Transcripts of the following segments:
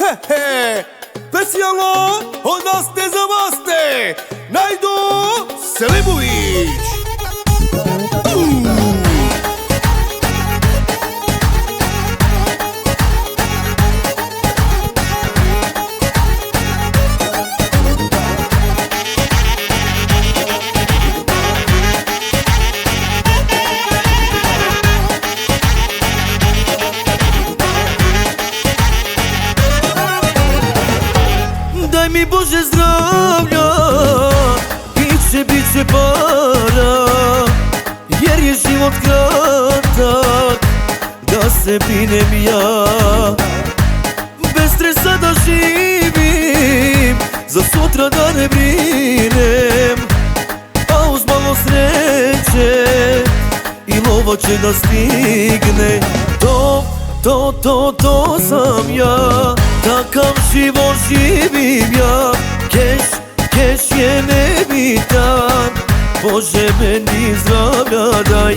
He, specijalno od nas te za vas te, Najdo Selimović. Daj mi Bože zdravlja, biće para, jer je život kratak, da se binem ja. Bez stresa da živim, za sutra da ne brinem, a uz malo sreće i lova će da stigne. To sam ja, takav život živim ja. Keš je nebitan, Bože meni zdravlja daj.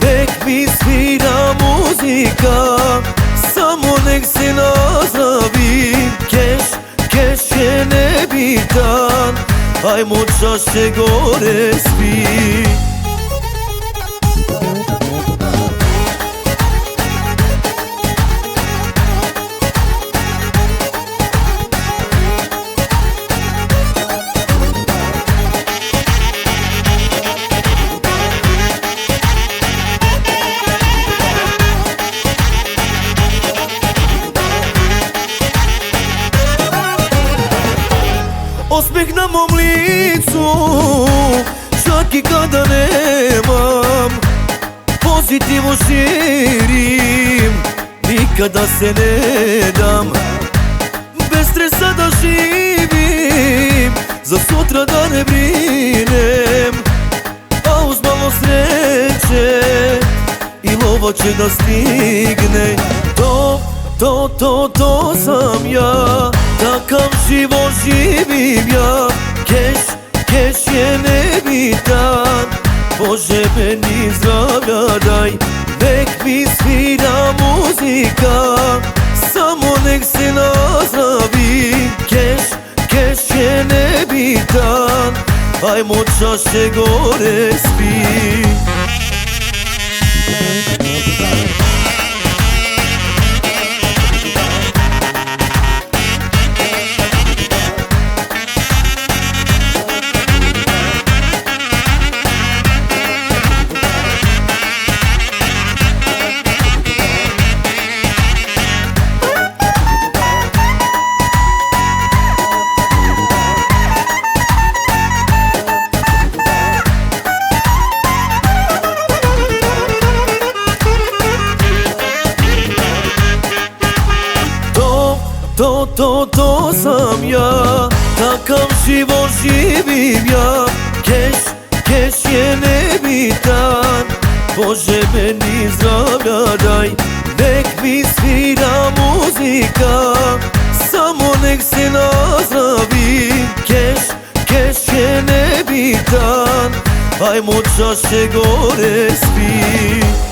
Nek mi svira muzika, samo nek se nazdravim. Keš je nebitan, ajmo čaše gore svi. Osmeh na mom licu, čak i kada nemam, pozitivu širim, nikada se ne dam. Bez stresa da živim, za sutra da ne brinem, a uz malo sreće i lova će da stigne. To sam ja, takav život živim ja. Keš je nebitan, Bože meni zdravlja daj. Nek mi svira muzika, samo nek se nazdravim. Keš je nebitan, ajmo čaše gore svi. To sam ja, takav život živim ja. Keš je nebitan, Bože meni zdravlja daj. Nek mi svira muzika, samo nek se nazdravim. Keš je nebitan, ajmo čaše gore svi.